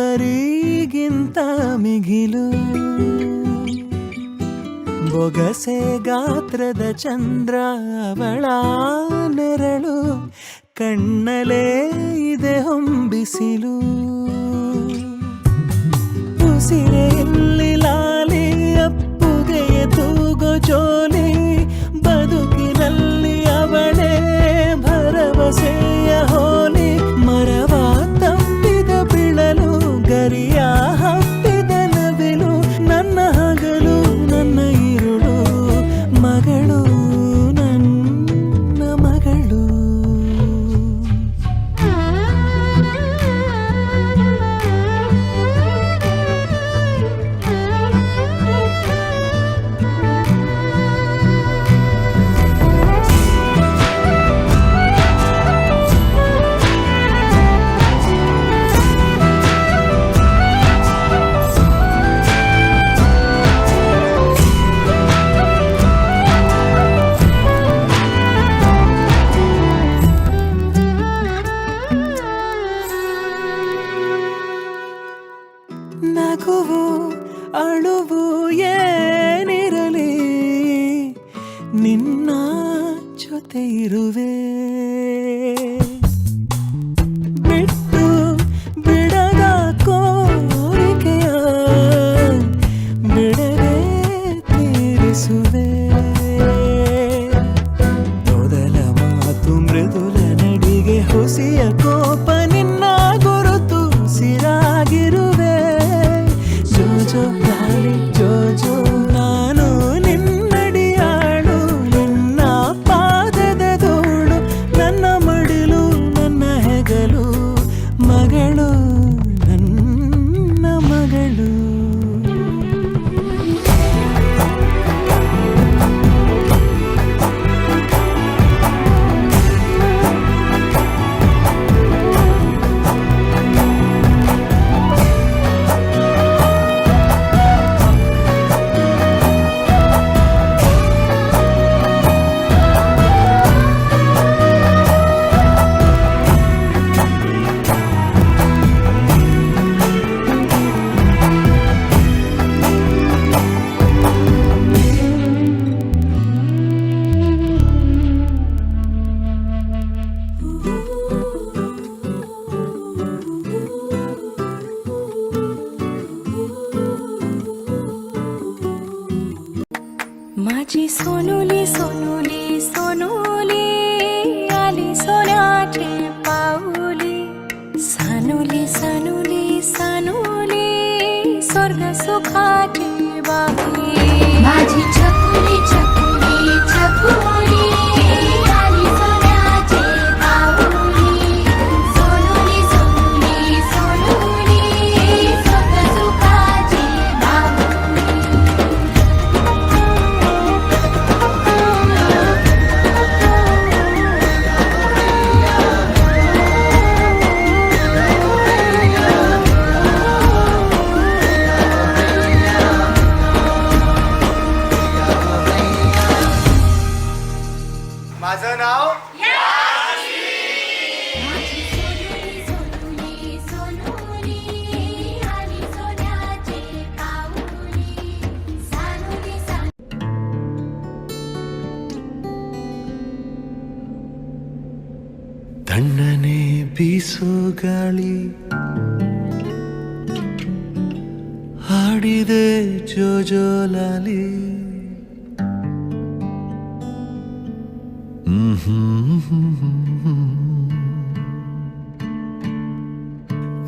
ದೇವರಿಗಿಂತ ಮಿಗಿಲು ಬೊಗಸೆ ಗಾತ್ರದ ಚಂದ್ರ ಅವಳ ನೆರಳು ಕಣ್ಣಲೇ ಇದೆ ಹೊಂಬಿಸಿಲು ಉಸಿರೆಯಲ್ಲಿ ಲಾಲಿ ಅಪ್ಪುಗೆಯ ತೂಗೋ ಜೋಲಿ ಬದುಕಿನಲ್ಲಿ ಅವಳೇ ಭರವಸೆಯ ಹೋಲಿ ಮರವ ತಪ್ಪಿದ ಬಿಳಲು ಗರಿಯ ಹಬ್ಬಿದ ನವಿಲು ನನ್ನ ಹಗಲು ನನ್ನ ಇರುಳು ಮಗಳು ನನ್ನ ಮಗಳು ನಗುವು ಅಳುವು ಏನಿರಲಿ ನಿನ್ನ ಜೊತೆ ಇರುವೆ ಬಿಟ್ಟು ಬಿಡದ ಕೋರಿಕೆಯ ಬಿಡದೆ ತೀರಿಸುವೆ ಮೊದಲ ಮಾತು ಮೃದುಲ ನಡಿಗೆ ಹುಸಿಯ ಕೋಪ ನಿನ್ನ ಗುರುತು ಸಿರಾಗಿರುವೆ ಜೋಜೋ ಗಾಳಿ ಜೋಜೋ ನಾನು ನಿನ್ನಡಿಯಾಳು ನಿನ್ನ ಪಾದದ ಧೂಳು ನನ್ನ ಮಡಿಲು ನನ್ನ ಹೆಗಲು ಮಗಳು ನನ್ನ ಮಗಳು माझी सोनुली सोनुली सोनुली आली सोन्याची पाऊली सानुली सानुली सानुली स्वर्ग सुखाची बाहुली माझी छकुली छकुली छकुली आली सोन्याची पाऊली सोनुली सोनुली सोनुली स्वर्ग सुखाची बाहुली ತಣ್ಣನೆ ಬೀಸೋ ಗಾಳಿ ಹಾಡಿದೆ ಜೋಜೋಲಾಲಿ.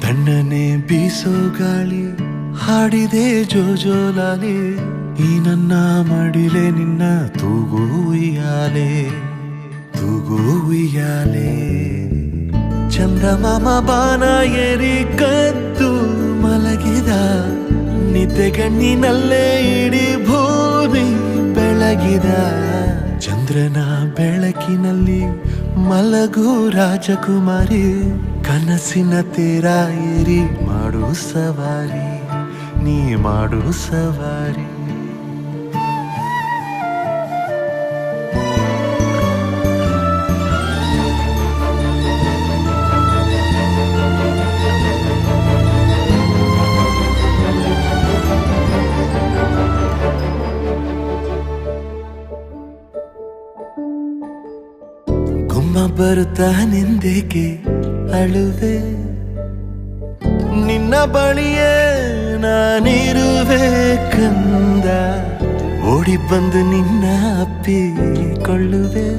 ತಣ್ಣನೆ ಬೀಸೋ ಗಾಳಿ ಹಾಡಿದೆ ಜೋಜೋಲಾಲಿ. ಈ ನನ್ನ ಮಡಿಲೆ ನಿನ್ನ ತೂಗು ಉಯ್ಯಾಲೆ, ತೂಗು ಉಯ್ಯಾಲೆ. ಚಂದಮಾಮ ಬಾನ ಏರಿ ಕದ್ದು ಮಲಗಿದ, ನಿದ್ದೆಗಣ್ಣಿನಲ್ಲೇ ಇಡೀ ಭೂಮಿ ಬೆಳಗಿದ. ಚಂದ್ರನ ಬೆಳಕಿನಲ್ಲಿ ಮಲಗು ರಾಜಕುಮಾರಿ, ಕನಸಿನ ತೀರ ಏರಿ ಮಾಡು ಸವಾರಿ, ನೀ ಮಾಡು ಸವಾರಿ. ಗುಮ್ಮ ಬರುತ್ತಾನೆಂದೇಕೆ ಅಳುವೆ, ನಿನ್ನ ಬಳಿಯೇ ನಾನಿರುವೆ ಕಂದ. ಓಡಿ ಬಂದು ನಿನ್ನ ಅಪ್ಪಿಕೊಳ್ಳುವೆ,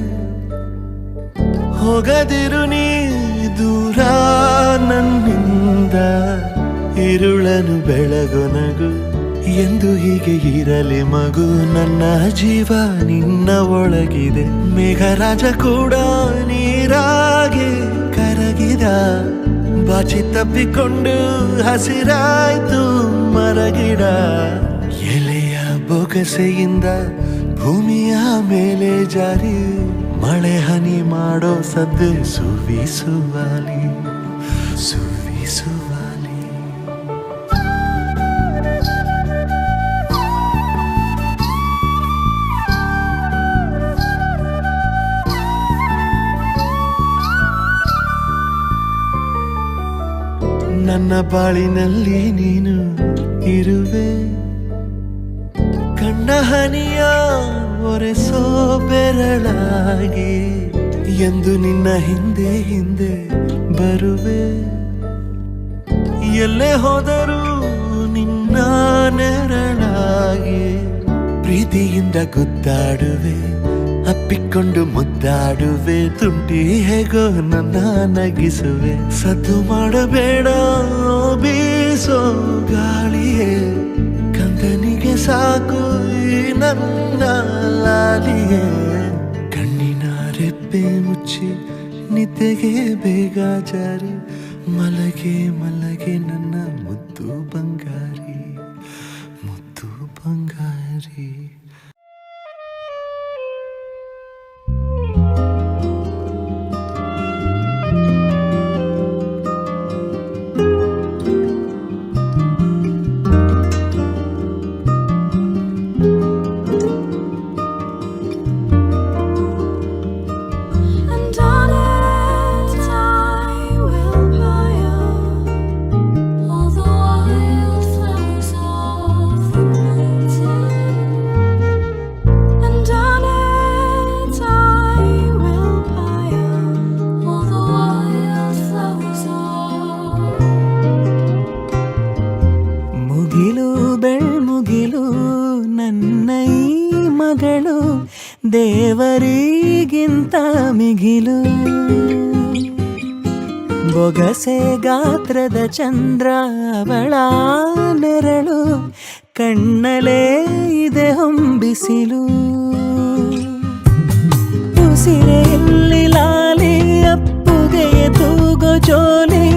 ಹೋಗದಿರು ನೀ ದೂರ ನನ್ನಿಂದ. ಇರುಳನು ಬೆಳಗೊನಗು ಎಂದು ಹೀಗೆ ಇರಲಿ ಮಗು, ನನ್ನ ಜೀವ ನಿನ್ನ ಒಳಗಿದೆ. ಮೇಘರಾಜ ಕೂಡ ನೀರಾಗೆ ಕರಗಿದ, ಬಾಚಿ ತಪ್ಪಿಕೊಂಡು ಹಸಿರಾಯ್ತು ಮರಗಿಡ. ಎಲೆಯ ಬೊಗಸೆಯಿಂದ ಭೂಮಿಯ ಮೇಲೆ ಜಾರಿ, ಮಳೆ ಹನಿ ಮಾಡೋ ಸದ್ದೆ ಸುವಿಸುವಾಲಿ, ಸುವಿಸುವಾಲಿ. ನನ್ನ ಬಾಳಿನಲ್ಲಿ ನೀನು ಇರುವೆ, ಕಣ್ಣ ಹನಿಯ ಒರೆಸೋ ಬೆರಳಾಗಿ. ಎಂದು ನಿನ್ನ ಹಿಂದೆ ಹಿಂದೆ ಬರುವೆ, ಎಲ್ಲೇ ಹೋದರೂ ನಿನ್ನ ನೆರಳಾಗಿ. ಪ್ರೀತಿಯಿಂದ ಗುದ್ದಾಡುವೆ, ಅಪ್ಪಿಕೊಂಡು ಮುದ್ದಾಡುವೆ. ತುಂಟಿ ಹೇಗೋ ನನ್ನ ನಗಿಸುವೆ, ಸದ್ದು ಮಾಡಬೇಡ ಬೀಸೋ ಗಾಳಿಯೇ. ಕಂದನಿಗೆ ಸಾಕು ಈ ನನ್ನ ಲಾಲಿಯೇ. ಕಣ್ಣಿನ ರೆಪ್ಪೆ ಮುಚ್ಚಿ ನಿದ್ದೆಗೆ ಬೇಗ ಜಾರಿ, ಮಲಗೆ ಮಲಗೆ ನನ್ನ ಮುದ್ದು ಬಂಗಾರಿ, ಮುದ್ದು ಬಂಗಾರಿ. ಬೆಳ್ಮುಗಿಲು ನನ್ನ ಈ ಮಗಳು, ದೇವರಿಗಿಂತ ಮಿಗಿಲು. ಬೊಗಸೆ ಗಾತ್ರದ ಚಂದ್ರ ಅವಳ ನೆರಳು, ಕಣ್ಣಲೇ ಇದೆ ಹೊಂಬಿಸಿಲು. ಉಸಿರೆಯಲ್ಲಿ ಲಾಲಿ ಅಪ್ಪುಗೆಯ ತೂಗೋ ಜೋಲಿ,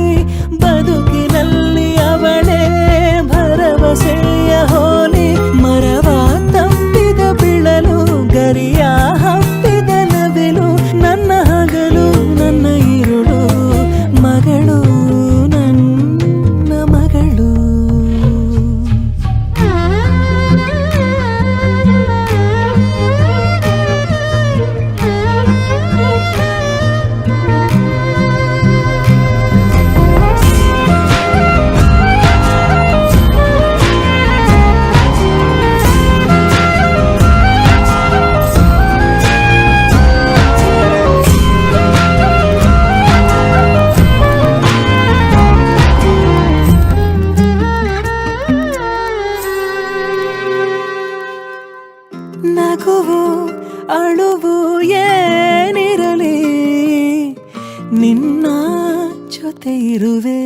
ಬದುಕಿನಲ್ಲಿ ಅವಳೇ ಭರವಸೆಯ ಹೋಲಿ. ಮರವ ತಪ್ಪಿದ ಬಿಳಲು, ಗರಿಯ ಹಬ್ಬಿದ ನವಿಲು, ನನ್ನ ಹಗಲು ನನ್ನ ಇರುಳು, ಮಗಳು ನನ್ನ ಮಗಳು. ನಗುವು ಅಳುವು ಏನಿರಲಿ ನಿನ್ನ ಜೊತೆ ಇರುವೆ.